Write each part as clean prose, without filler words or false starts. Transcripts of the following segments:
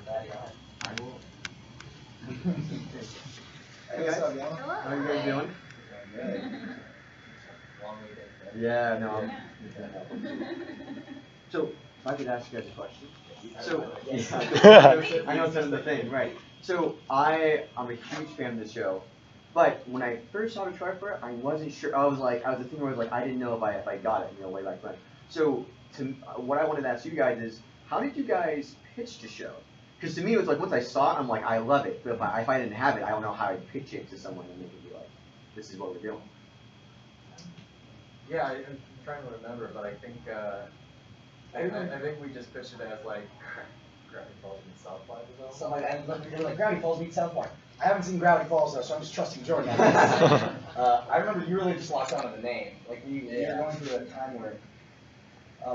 I will. Hey, what's up, y'all? How are you guys doing? Good. Long weekend. Yeah, no. So, if I could ask you guys a question. So, I know it's the thing, right? So, I'm a huge fan of the show, but when I first saw the trailer for it, I wasn't sure. I was the thing where I was like, I didn't know if I got it, way back then. So, what I wanted to ask you guys is, how did you guys pitch the show? Because to me, it was like once I saw it, I'm like, I love it. But if I didn't have it, I don't know how I'd pitch it to someone and make it be like, this is what we're doing. Yeah, I'm trying to remember, but I think I think we just pitched it as like Gravity Falls meets South Park or something. So like Gravity Falls meets South Park. I haven't seen Gravity Falls though, so I'm just trusting Jordan. I remember you really just locked on to the name. Like we were going through a time where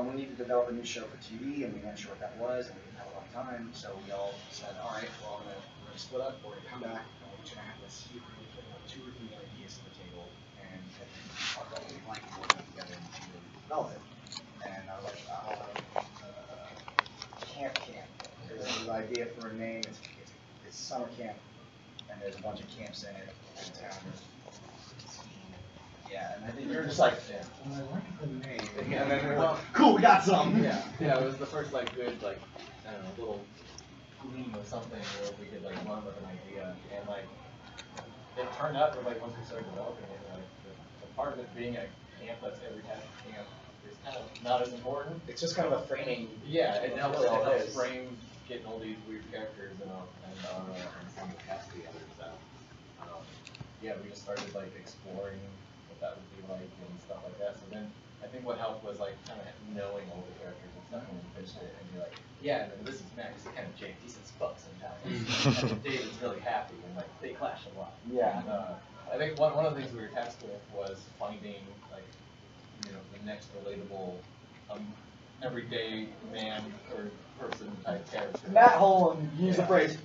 we needed to develop a new show for TV, and we weren't sure what that was, and we didn't have a lot of time. So we all said, all right, well, we're gonna split up. We're gonna come back, and we're gonna have this. We're gonna put like 2 or 3 ideas on the table, and talk about what we like, and work together and develop it. And I was like, camp. There's an idea for a name. It's summer camp, and there's a bunch of camps in it in town. Yeah, and I think you're just like, I like the name. And then we're like, cool, we got some. Yeah, it was the first like good I don't know, little gleam of something where we could like run with an idea, and like it turned out that like once we started developing it, like the part of it being a camp that's every type of camp is kind of not as important. It's just kind of a framing. Yeah, it helps frame getting all these weird characters and some cast together. So yeah, we just started like exploring what that would be like and stuff like that. So then I think what helped was like kind of knowing all the characters and stuff when we pitched it, and you're like, yeah, and then this is Max, he's kind of Jake, he says fuck sometimes. And then David's really happy, and like they clash a lot. Yeah. And, I think one of the things we were tasked with was finding like the next relatable everyday man or person type character. Matt Holland used the phrase,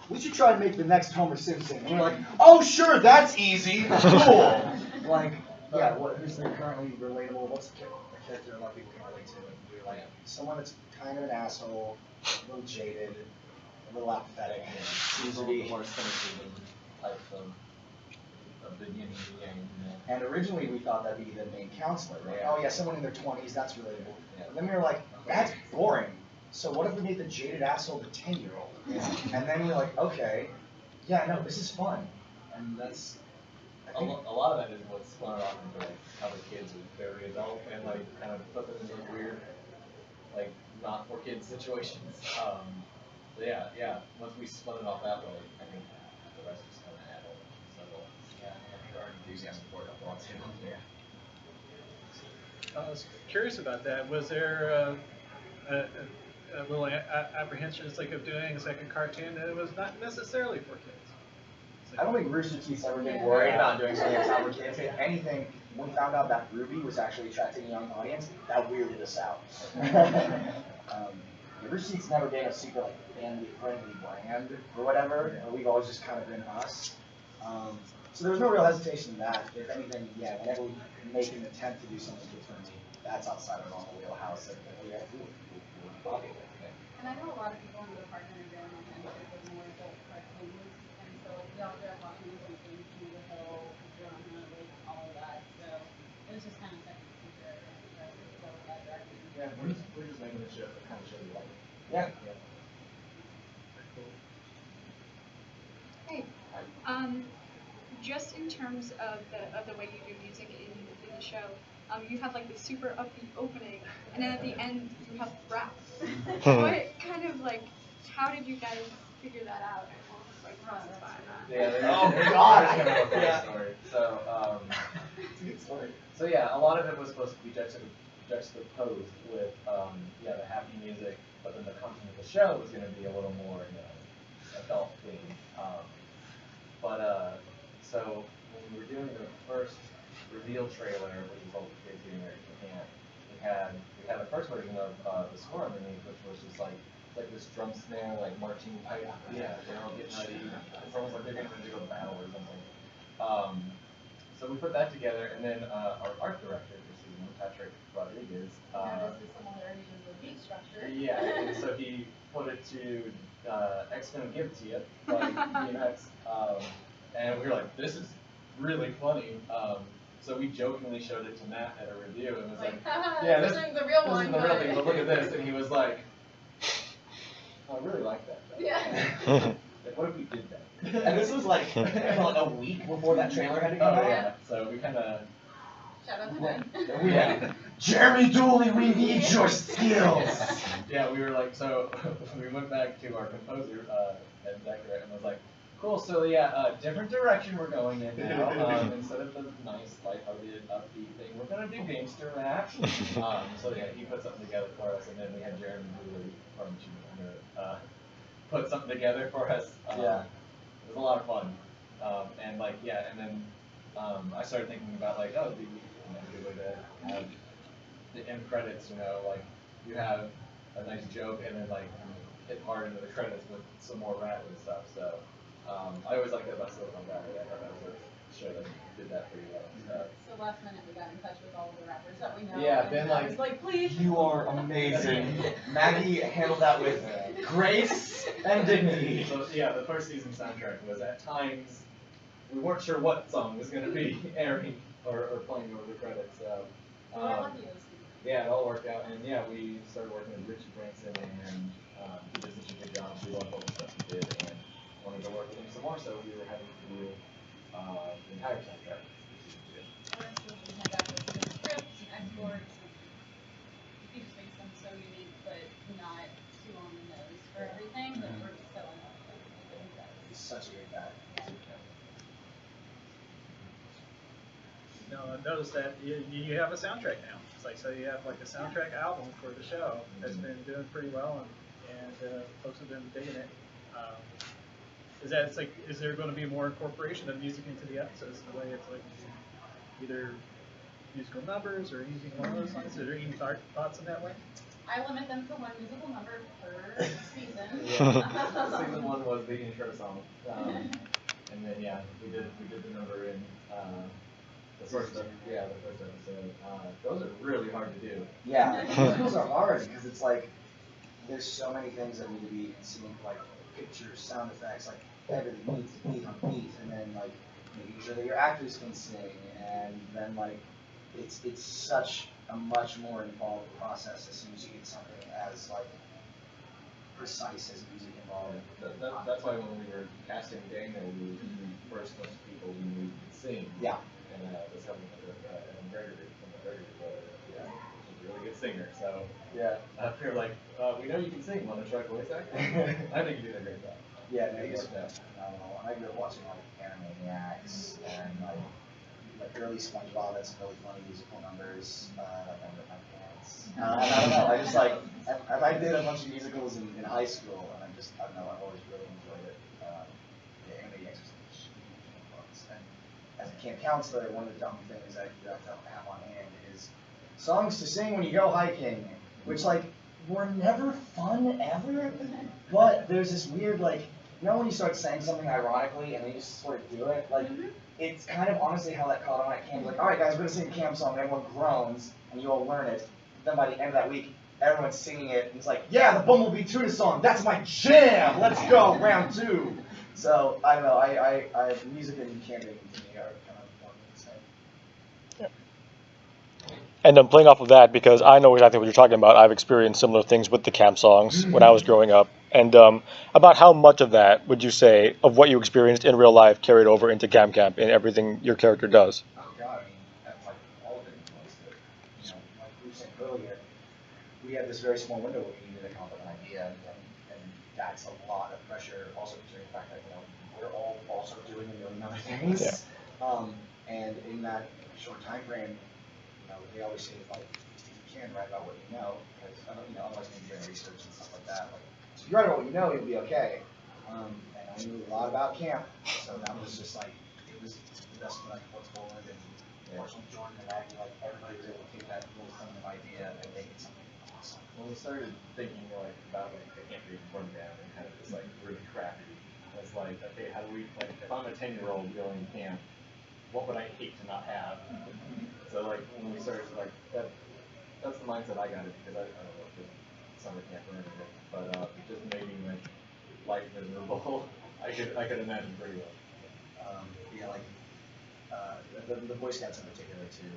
we should try and make the next Homer Simpson. And we're like, oh sure, that's easy. Cool. Like, yeah, who's currently relatable? What's the character a lot of people can relate to? And we're like, someone that's kind of an asshole, a little jaded, a little apathetic, Seems to be more cynicism type of the yin and yang. And originally we thought that'd be the main counselor, right? Yeah. Oh yeah, someone in their 20s, that's relatable. Yeah. And then we were like, that's boring. So what if we made the jaded asshole the 10-year-old? And then we were like, okay, yeah, no, this is fun. And that's, a lot of that is what's spun it off into like how the kids are very adult and like kind of put them in weird, like not for kids situations. Yeah. Once we spun it off that way, I think the rest is kind of adult. So yeah, I think our enthusiasm for it a lot too. Yeah. I was curious about that. Was there a little apprehension, it's like of doing a second cartoon that it was not necessarily for kids? I don't think Rooster Teeth's ever been worried about doing something that's not for kids. If anything, when we found out that Ruby was actually attracting a young audience, that weirded us out. Rooster Teeth's never been a super like family-friendly brand or whatever. We've always just kind of been us. So there was no real hesitation in that. If anything, yeah, whenever we make an attempt to do something different, that's outside our normal wheelhouse. And we have to do it. And I know a lot of people in the department are very intensive with more adult cartoons, and so we all started watching some things from the Hill, Drama, like all of that. So it was just kind of second nature to go that direction. Yeah, we're just making the show the kind of show we like. Yeah. Hey, just in terms of the way you do music in the show, you have like the super upbeat opening, and then at the end you have rap. What kind of like, how did you guys figure that out? Like process behind that? Yeah. Oh God. Yeah. Story. So it's a good story. So yeah, a lot of it was supposed to be juxtaposed with the happy music, but then the content of the show was going to be a little more adult themed. So when we were doing the first reveal trailer, which is all the kids getting ready for camp, we had the first version of the score underneath, which was just like this drum snare, like marching pipe. Yeah, they're all getting ready. It's almost like they're getting ready to go to battle or something. So we put that together, and then our art director, Patrick Rodriguez. Notice the similarities in the beat structure. Yeah, and so he put it to X gonna give it to you, like DMX, and we were like, this is really funny. So we jokingly showed it to Matt at a review and was like, yeah, this isn't the real this one. isn't the real thing, but look at this, and he was like, oh, I really like that. Though. Yeah. Like, what if we did that? And this was like a week before that trailer had to come Oh out. yeah, so we kind of. Shout out to Ben. Yeah. Jeremy Dooley, we need your skills. Yeah, we were like, so we went back to our composer, Ed Decker, and was like, cool, so yeah, different direction we're going in now. Instead of the nice, lighthearted, upbeat thing, we're gonna do gangster rap. So yeah, he put something together for us, and then we had Jeremy Dooley from Junior put something together for us. Yeah. It was a lot of fun. And like, yeah, and then I started thinking about like, oh, the good way to have the end credits, you know, like you have a nice joke and then like hit hard into the credits with some more rap and stuff. So I always liked that about Silicon Valley. I thought that was a show that did that pretty well. So last minute we got in touch with all of the rappers that we know. Yeah, and Ben, I was like, please. You are amazing. Maggie handled that with grace and dignity. So yeah, the first season soundtrack was at times we weren't sure what song was going to be airing or playing over the credits. So We're lucky those yeah, it all worked out, and yeah, we started working with Richie Branson, and he did such a good job. We loved all the stuff he did, and wanted to work with him some more. So we were having to do the entire soundtrack. For instance, we had access to the scripts and exports, and he just makes them so unique, but not too on the nose for everything, but we're just so in love with everything he does. He's such a great guy. No, I noticed that you have a soundtrack now. It's like, so you have like a soundtrack album for the show that's been doing pretty well, and folks have been digging it. Is that, it's like, is there going to be more incorporation of music into the episodes, the way it's like either musical numbers or anything along those lines? Are there any thoughts in that way? I limit them to one musical number per season. Yeah. Season 1 was the intro song, and then yeah, we did the number in the first episode. Those are really hard to do. Yeah, musicals are hard because it's like there's so many things that need to be seen, like pictures, sound effects, like everything needs to be on beat, and then like making sure that your actors can sing, and then like it's such a much more involved process as soon as you get something as like precise as music involved. That's why when we were casting Daniel, we first looked at people we knew could sing. Yeah. And this happened with Gregory from the Gregory Brothers. Yeah, he's a really good singer. So Yeah. we were like, we know you can sing. Want to try voice acting? I think you did a great job. Yeah, no, he's phenomenal. And I grew up watching like Animaniacs and like early SpongeBob had some really funny musical numbers, like I Rip My Pants. And I don't know, I just like, I did a bunch of musicals in high school, and I don't know, I've always really enjoyed it. Yeah, Animaniacs was a huge influence. And as a camp counselor, one of the dumb things that you have to have on hand is songs to sing when you go hiking, which like were never fun ever, but there's this weird like, you know when you start saying something ironically and then you just sort of do it? Like, it's kind of honestly how that caught on at camp. Like, alright guys, we're going to sing a camp song, and everyone groans, and you all learn it. Then by the end of that week, everyone's singing it, and it's like, yeah, the Bumblebee Tuna song, that's my jam! Let's go, round 2! So, I don't know, I music and camping to me are kind of one and the same. And then playing off of that, because I know exactly what you're talking about, I've experienced similar things with the camp songs when I was growing up. And about how much of that would you say, of what you experienced in real life, carried over into camp in everything your character does? Oh god, I mean, that's like all of it influenced it. You know, like we were saying earlier, we had this very small window where we needed to come up with an idea, and that's a lot of pressure, also considering the fact that, you know, we're all also doing a million other things. Yeah. And in that short time frame, you know, they always say, like, if you can write about what you know, because, you know, otherwise you're doing research and stuff like that. Like, so if you write about what you know, you'll be okay. And I knew a lot about camp, so that was just like, it was the best when I could put forward, and fortunately Jordan and Maggie, like, everybody was able to take that little fundamental idea and make it something awesome. When we started thinking like about like the camp being run down and kind of just like really crappy, it's like, okay, how do we, like, if I'm a 10-year-old going to camp, what would I hate to not have? So like when we started, like that's the mindset I got it, because I don't know, summer camp or anything, but just making like life miserable, I could imagine pretty well. Yeah, like the Boy Scouts in particular too.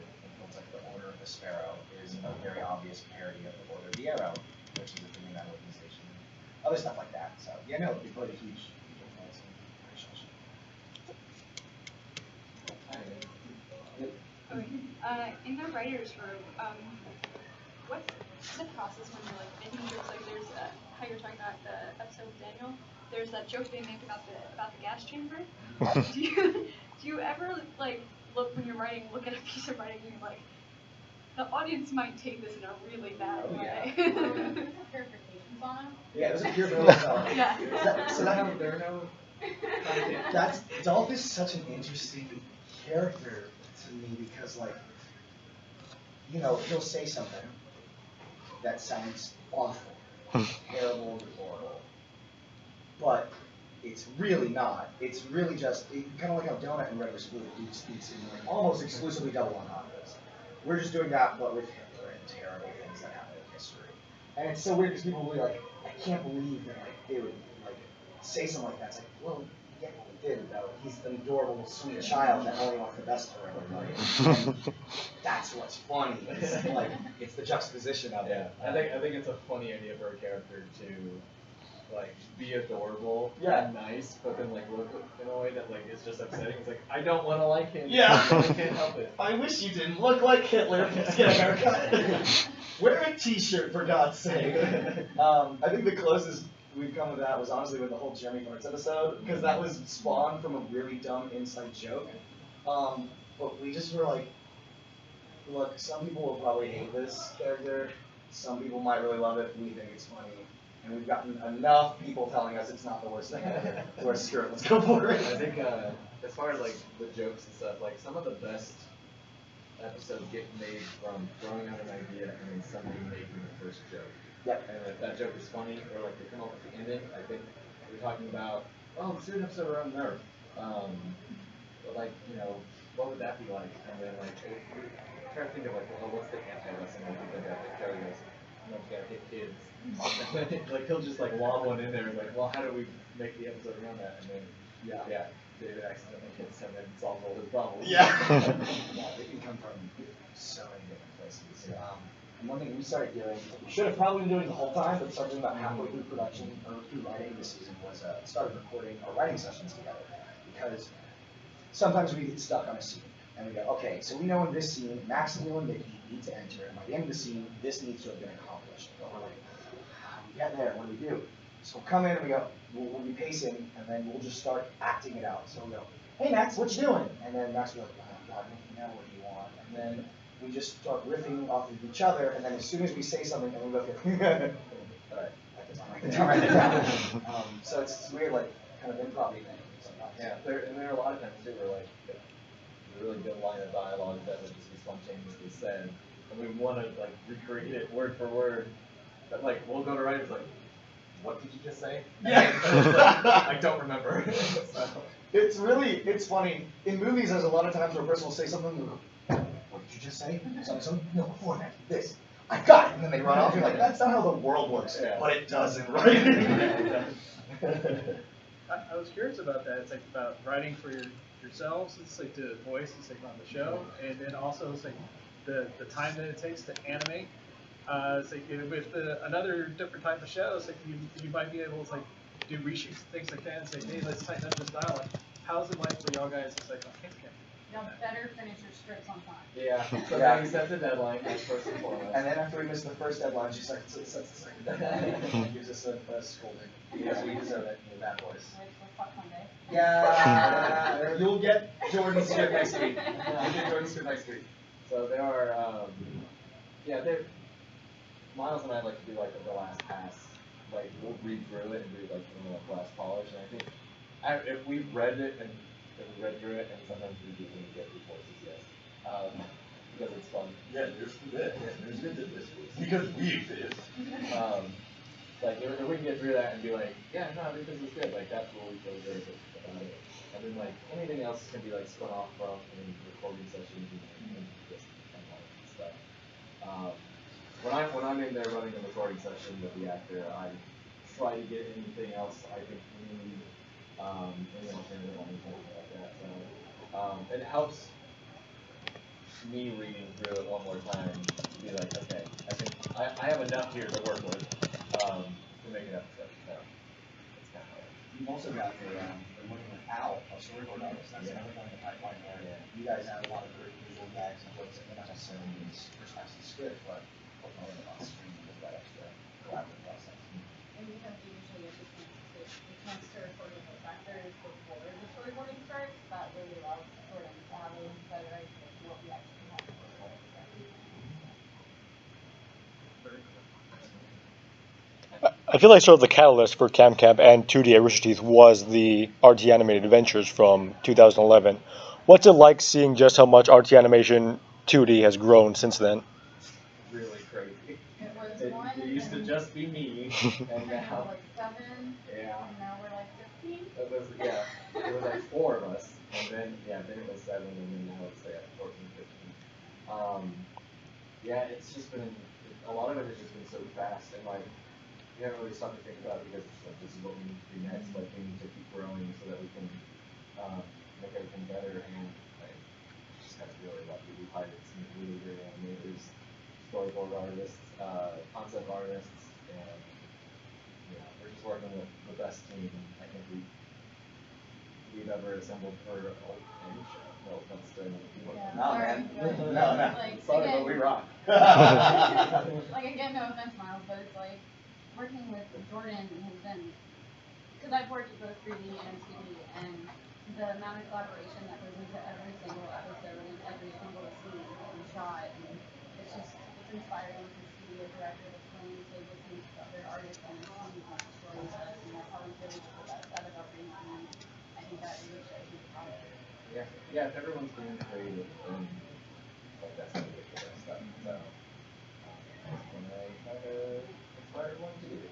It's like the Order of the Sparrow is a very obvious parody of the Order of the Arrow, which is a thing in that organization. Other stuff like that. So yeah, no, it'd be a huge influence in creation. Okay. In the writers' room, what's the process when you're like making jokes? Like there's how you're talking about the episode with Daniel. There's that joke they make about the gas chamber. Do you ever like look when you're writing, look at a piece of writing and you're like, the audience might take this in a really bad way. Verifications on them. Yeah, it was a pure villain. Yeah. So that there are no. Dolph is such an interesting character to me because, like, you know, he'll say something that sounds awful, terrible, horrible, but it's really not. It's really just kind of like how Donut and Red were split. He speaks in like almost exclusively double entendres. We're just doing that, but with Hitler and terrible things that happen in history. And it's so weird because people will be like, I can't believe that like they would like say something like that. It's like, well, yeah, we did though. He's an adorable, sweet child that only wants the best for everybody. And that's what's funny. It's like it's the juxtaposition of it. I think it's a funny idea for a character to like be adorable Yeah. and nice, but then like look in a way that like is just upsetting. It's like I don't want to like him. Yeah. I can't help it. I wish you didn't look like Hitler. Let's get a haircut. Wear a T-shirt for God's sake. I think the closest we've come to that was honestly with the whole Jeremy Clark's episode, because that was spawned from a really dumb inside joke. But we just were like, look, some people will probably hate this character. Some people might really love it. We think it's funny. And we've gotten enough people telling us it's not the worst thing ever. We're screw it, let's go for it. I think as far as like the jokes and stuff, like some of the best episodes get made from throwing out an idea and then somebody making the first joke. Yep. And if that joke is funny or like they come up with the ending, I think we're talking about, oh, let's do an episode around Nerf. But like, you know, what would that be like? And then like, we're trying to think of like, oh, what's the anti-lesson that we think of? Like Joey goes, you know, we gotta hit kids. Like he'll just like lob one in there, like, well, how do we make the episode around that? And then, yeah, David accidentally hits him and solves all his problems. Yeah. Yeah, they can come from so many different places. And one thing we started doing, we should have probably been doing the whole time, but started doing about halfway through production, or through writing this season, was started recording our writing sessions together. Because sometimes we get stuck on a scene, and we go, okay, so we know in this scene, Max, Leo, and Nikki need to enter, and by the end of the scene, this needs to have been accomplished. But we're like, how do we get there? What do we do? So we'll come in and we go, we'll be pacing, and then we'll just start acting it out. So we'll go, hey Max, what you doing? And then Max will be like, oh God, Nikki, now what do you want? And then we just start riffing off of each other, and then as soon as we say something, and we go, okay, alright, write it down. So it's weird, like, kind of improv thing sometimes. Yeah, there are a lot of times too where like a really good line of dialogue that would just be spontaneously said, and we want to like recreate it word for word. But like we'll go to writers like, what did you just say? Yeah. I don't remember. So. It's funny. In movies, there's a lot of times where a person will say something, and go, what did you just say? Something? No, before that, this. I got it! And then they run off, you're like, that's not how the world works. Yeah. But it doesn't, right? I was curious about that. It's like about writing for yourselves. It's like the voice. It's like on the show, and then also it's like the time that it takes to animate. It's like with another different type of show. It's like you might be able to like do reshoots and things like that, and say, hey, let's tighten up this dialogue. How's it like for y'all guys? It's like, okay, Y'all better finish your scripts on time. Yeah. So Yeah. then we set the deadline as first and foremost. And then after we miss the first deadline, she sets the second deadline. And gives us a scolding. Because we deserve it in that voice. With Fuck Monday. Yeah. You'll get Jordan's script next week. We'll get Jordan's script next week. So there are, Miles and I like to do like the last pass. Like we'll read through it and do like the last polish. And I think if we've read it and we read through it, and sometimes we do get good voices, yes, because it's fun. Yeah, there's good at this because we exist. Like if we can get through that and be like, yeah, no, I think this is good. Like that's what we feel good about it. And then like anything else can be like spun off from in recording sessions and just and stuff. when I'm in there running a recording session with the actor, I try to get anything else I think we need, any alternative on anything like that. So it helps me reading through it one more time to be like, okay, I think I have enough here to work with to make an episode. So it's kind of You've also got the working with Al, a storyboard artist. That's another one in the pipeline where you guys have a lot of great visual gags and jokes that may not necessarily be in the first half of the script, but putting it on screen with that extra collaborative process. And because we usually get the chance to record with the factors before the storyboarding starts, that really allows sort of to have a better idea of what we actually have to record. Very cool. I feel like sort of the catalyst for CamCamp and 2D at Rooster Teeth was the RT Animated Adventures from 2011. What's it like seeing just how much RT Animation 2D has grown since then? really crazy. It was It, one. it used to just be me, and now like 7. yeah. And now we're like 15. It was like 4 of us, and then it was 7, and then now it's 14, 15. Yeah, it's just been a lot of it has just been so fast, and like we haven't really stopped to think about it because it's like this is what we need to do next. Like we need to keep growing so that we can make everything better, and like just got really lucky. We hired some really great animators, storyboard artists, concept artists, and we're just working with the best team I think we've ever assembled for any show. No, that's the Yeah, No, sorry, man. but, No. Like, Sorry, again, but we rock. like again, no offense, Miles, but it's like working with Jordan has been, because I've worked with both 3D and 2D, and the amount of collaboration that goes into every single episode and every single scene that we shot, and it's inspiring to see a director that's willing to listen to other artists and see what the story says, and that's how we really get the best out of everyone, and I think that really shows in the product. yeah. If everyone's being creative, then like that's how we get the best stuff. So that's when I try to inspire everyone to do it.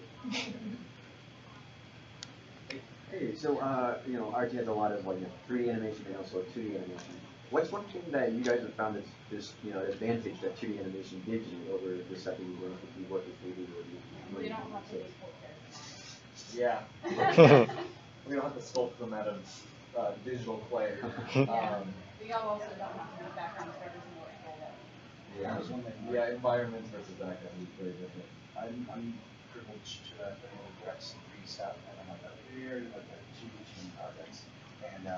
Hey, so RT has a lot of 3D animation and also 2D animation. What's one thing that you guys have found that's just advantage that 2D animation gives you over the stuff that you work if you work with 3D or We don't have to export characters. Yeah. We don't have to sculpt them out of digital clay. We all also don't have to do background characters in order to that. Yeah, environments versus background is very different. I'm privileged to direct some 3D stuff, and I'm like a very like a 2D team projects. And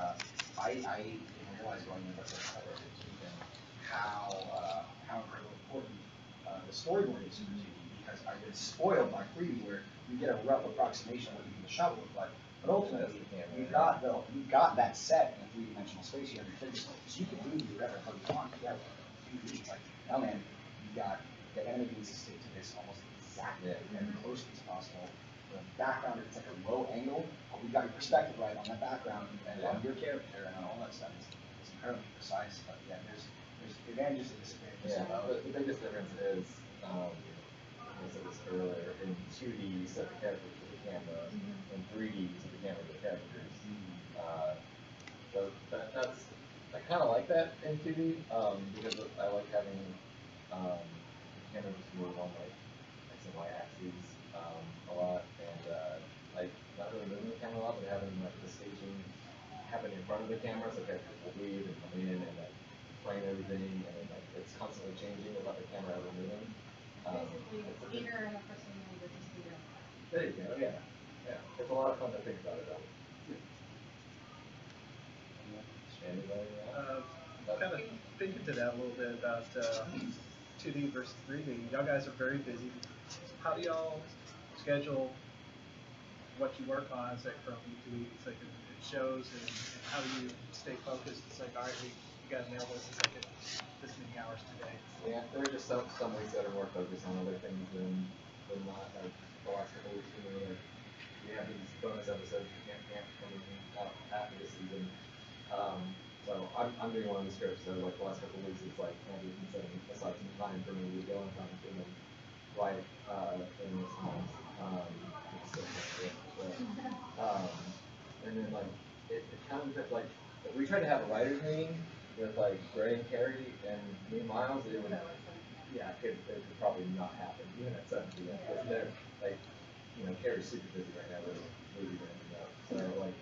I didn't realize going into the and how important the storyboard is for 2D, because I've been spoiled by 3D where you get a rough approximation of what you think the shot will look like. But ultimately, you've got that set in a 3-dimensional space. You have your physical, so you can move whatever you want. You have 2D. It's like, oh man, you got the enemy needs to stick to this almost exactly as closely as possible. The background, it's like a low angle, but we've got your perspective right on that background and on your character and on all that stuff. It's incredibly precise. But yeah, there's advantages and disadvantages. Yeah, the biggest difference is, I said this earlier, in 2D you set the character to the camera, in 3D you set the camera to the characters. So that's, I kind of like that in 2D, because I like having the camera just move on like X and Y axes a lot, and like not really moving the camera a lot, but having like the staging happen in front of the camera, so characters will leave and come in and like frame everything, and then like it's constantly changing without the camera ever moving. Basically, theater in a person versus theater. There you go, yeah. It's a lot of fun to think about it though. Anybody Kind of thinking to that a little bit about 2D versus 3D. Y'all guys are very busy. How do y'all schedule what you work on? It's like from week to week. It's like it shows, and how do you stay focused? It's like, all right, you got to nail this. It's like this many hours today. Yeah, there are just some weeks that are more focused on other things than not. Like the last couple weeks, we have these bonus episodes for camp coming out after the season. So I'm doing one of the scripts. So like the last couple weeks, it's like Andy can set aside some time for me to go and talk to them, write in those times. And then like it kind of like if we tried to have a writers meeting with like Gray and Carrie and me and Miles, it would yeah, it could probably not happen even at 17. Because they're like, Carrie's super busy right now with movie ramping up. So like,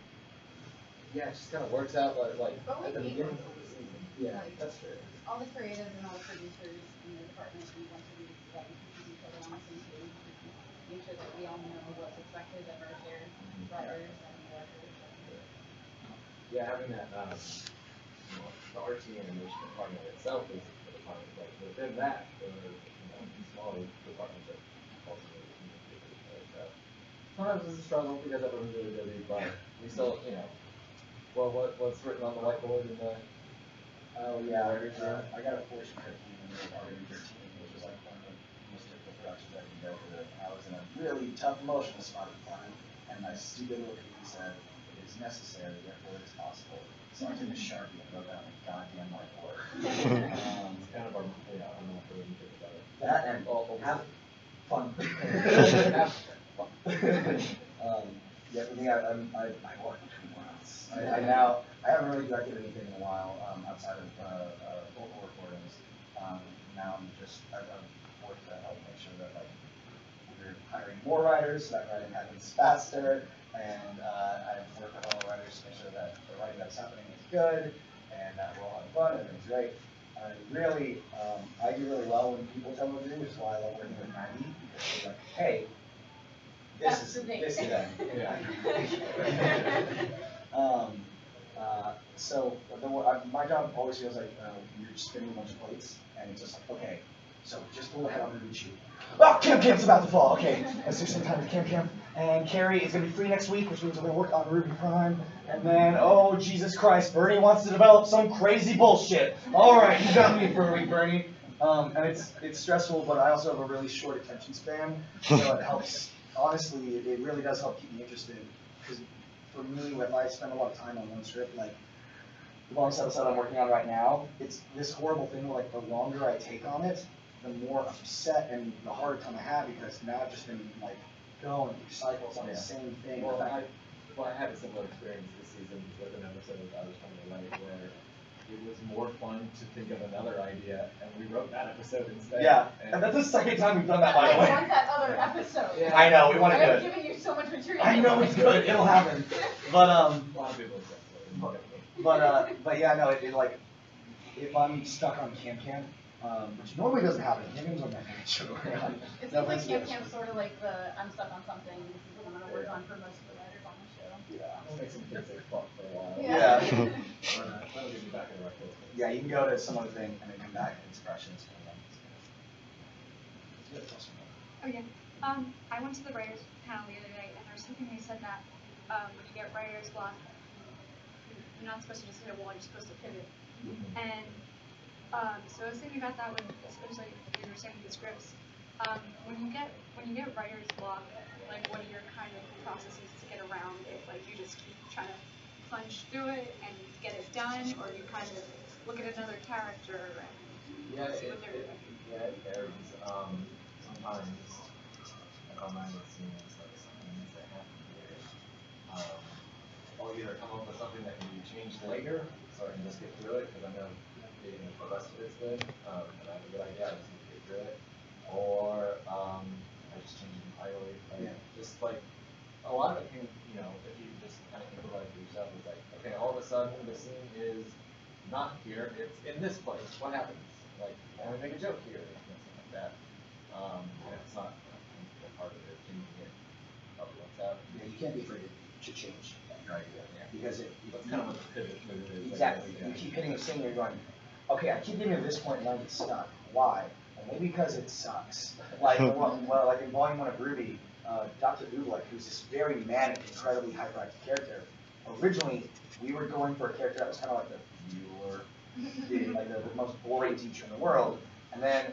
yeah, it just kind of works out like But we at the meet beginning. once a week. Yeah, Like, that's true. all the creatives and all the producers in the department meet once a week so that we can keep each other on the same page. Make sure that we all know what's expected of our shared writers and directors. Yeah, having that, the RT animation department itself is a department, like within that, there are, smaller departments that also really communicate with each other. So sometimes it's a struggle because everyone's really busy, but we still, well, what's written on the whiteboard in the, Oh yeah, I got a portion curriculum in RTX 13, which was like one of the most difficult productions I could go through. I was in a really tough emotional spot at the time, and my stupid little cookie said, "It is necessary, therefore it is possible." So I took a Sharpie and wrote that on the goddamn whiteboard. it's kind of our, our motto when you think about it. That and have fun. Have fun. Yeah, for me, I work between worlds. I haven't really directed anything in a while outside of vocal recordings. Now I've worked to help make sure that like we're hiring more writers, so that writing happens faster, and I've worked with all the writers to make sure that the writing that's happening is good, and that we're all having fun, everything's great. I do really well when people tell me to do, which is why I love working with Maggie, because she's like, hey, this is it. So my job always feels like you're just spinning a bunch of plates, and it's just like, okay, so just go ahead on Ruby shoot. Oh, Camp's about to fall. Okay, let's do some time with Camp. And Carrie is going to be free next week, which means we're going to work on Ruby Prime. And then, oh, Jesus Christ, Bernie wants to develop some crazy bullshit. All right, you got me for a week, Bernie. And it's stressful, but I also have a really short attention span, so it helps. Honestly, it really does help keep me interested. Because for me, if I spend a lot of time on one script, like the longest episode I'm working on right now, it's this horrible thing where like the longer I take on it, the more upset and the harder time I have, because now I've just been like going through cycles on the same thing. Well, I had a similar experience this season with an episode I was trying to write where it was more fun to think of another idea, and we wrote that episode instead. Yeah, and that's the second time we've done that, by the way. I want that other episode. Yeah. I know, we want to do I'm it. giving you so much material. I know it's good, it'll happen. But a lot of people said but yeah, no, it like, if I'm stuck on Camp, which normally doesn't happen, Camp's on my favorite show. It seems like Camp's sort of like the I'm stuck on something, this is what I'm going to work on for most of the writers on the show. Yeah. I'll make some kids say fuck for a while. Yeah. That'll get me back in the right place. Yeah, you can go to some other thing and then come back and expressions. Oh yeah. I went to the writers panel the other day, and there was something they said that when you get writer's block, you're not supposed to just hit a wall, you're supposed to pivot. And so I was thinking about that when, especially when you're sending the scripts. When you get writer's block, like what are your kind of processes to get around it? Like you just keep trying to punch through it and get it done, or you kind of look at another character and see what they're doing? Yeah, it varies. Sometimes, like on my scenes, like something that happened here, I'll either come up with something that can be changed later, so I can just get through it, because I know the rest of it's good, and I have a good idea, I just need to get through it, or I just change it entirely. Just like a lot of it can, if you just kind of improvise for yourself, it's like, okay, all of a sudden the scene is not here, it's in this place. What happens? Like, can we make a joke here? Something like that. And it's not a part of it, changing it up what's out. Yeah, you can't be afraid to change your idea. Yeah. Because That's kind of what the pivot move is. Exactly. You keep hitting a scene, you're going, okay, I keep getting to this point and I get stuck. Why? Well, maybe because it sucks. Like, like in Volume 1 of Ruby, Dr. Oobleck, who's this very manic, incredibly hyperactive character, originally we were going for a character that was kind of like the viewer, like the most boring teacher in the world. And then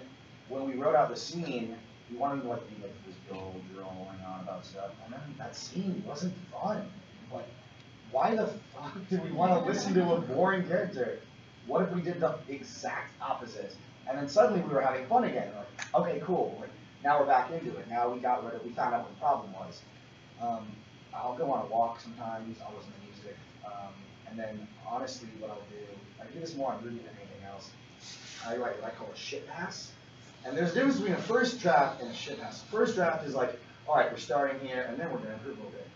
when we wrote out the scene, we wanted to like be like this going on about stuff. And then that scene wasn't fun. Like, why the fuck do we want to listen to a boring character? What if we did the exact opposite? And then suddenly we were having fun again. Like, okay, cool. Like, now we're back into it. Now we got rid of. We found out what the problem was. I'll go on a walk sometimes. I'll listen to music. And then honestly, what I'll do, I do this more on Ruby than anything else. I write what I call a shit pass. And there's a difference between a first draft and a shithouse. First draft is like, all right, we're starting here, and then we're gonna improve a little bit.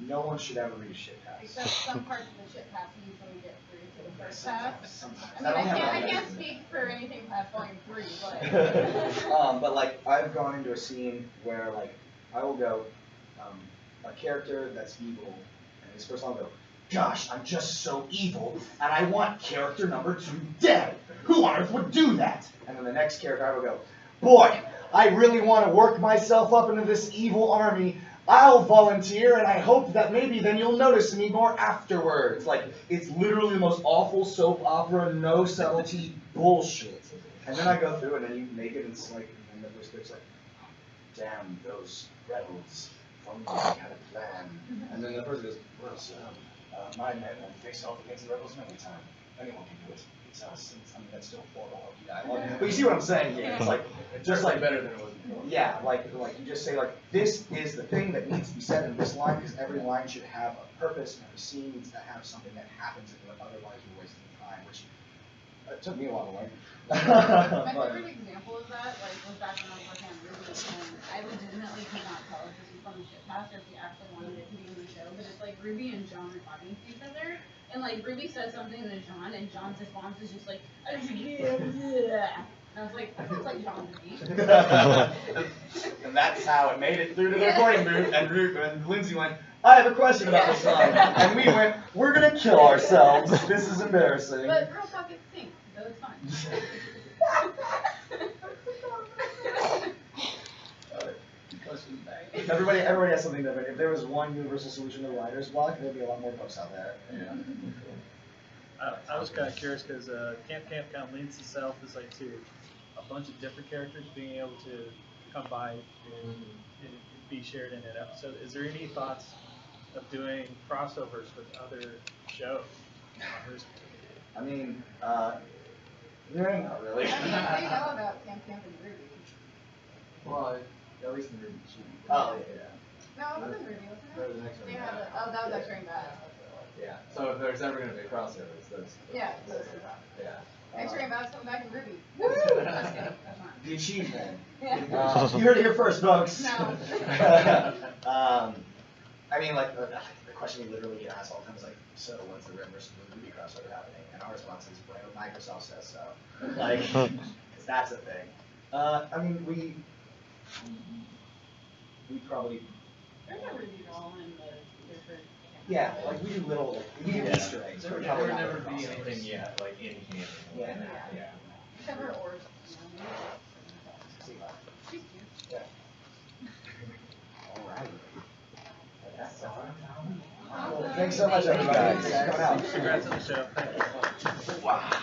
No one should ever read a shithouse. Except some parts of the shit pass usually get through to the first pass. Sometimes. I mean, I can't speak for anything past volume 3, but. But like, I've gone into a scene where like, I will go, a character that's evil, and this person I'll go, gosh, I'm just so evil, and I want character number 2 dead. Who on earth would do that? And then the next character I will go, boy, I really want to work myself up into this evil army. I'll volunteer, and I hope that maybe then you'll notice me more afterwards. Like, it's literally the most awful soap opera, no subtlety bullshit. And then I go through, and then you make it, and it's like, and the first bit's like, damn those rebels. They had a plan. And then the person goes, well, sir, my men have faced off against the rebels many times. Anyone can do it. It's us. I mean, that's still horrible dialogue. But you see what I'm saying here? It's like, just like better than it was before. yeah, like you just say like, this is the thing that needs to be said in this line, because every line should have a purpose, and every scene needs to have something that happens in it, otherwise you're wasting time, which took me a while to learn. My favorite example of that, like, was back when I was working on Ruby, and I legitimately could not tell if this was from the ship pass or if he actually wanted it to be in the show, but it's like Ruby and John are talking to each other, and like Ruby says something to John, and John's response is just like, and I was like, that sounds like John to me. And that's how it made it through to the recording booth, and Lindsay went, I have a question about this song. And we went, we're gonna kill ourselves. This is embarrassing. But girl talk is sync, so it's fine. Everybody has something different. If there was one universal solution to the writer's block, there'd be a lot more books out there. Yeah. I was kind of curious because Camp kind of lends itself as like to a bunch of different characters being able to come by and be shared in an episode. Is there any thoughts of doing crossovers with other shows? I mean, not really. I mean, they know about Camp and Ruby. Well, at least in Ruby. Oh, yeah. No, it wasn't Ruby, wasn't That it? was an X-Men. They had that was X-Ray Bad. Yeah. So if there's ever going to be crossovers, that's. Yeah, Yeah. X-Ray Bad's coming back in Ruby. Woo! Just kidding, that's not. The achievement. Yeah. You heard it here first, folks. No. I mean, like, the question we literally get asked all the time is like, so when's the Red versus Blue movie crossover happening? And our response is, whenever Microsoft says so. Like, because that's a thing. I mean, we probably, There's a Ruby doll in the different. yeah, like, we do little, we do Easter eggs. There but would probably never not be crossovers. anything yet, like in canon. Yeah. Yeah. Except for Orbs. She's cute. Yeah. All right. Awesome. Thanks so much, everybody. Thank you. Thanks for coming out. Congrats on the show. Thank you. Wow.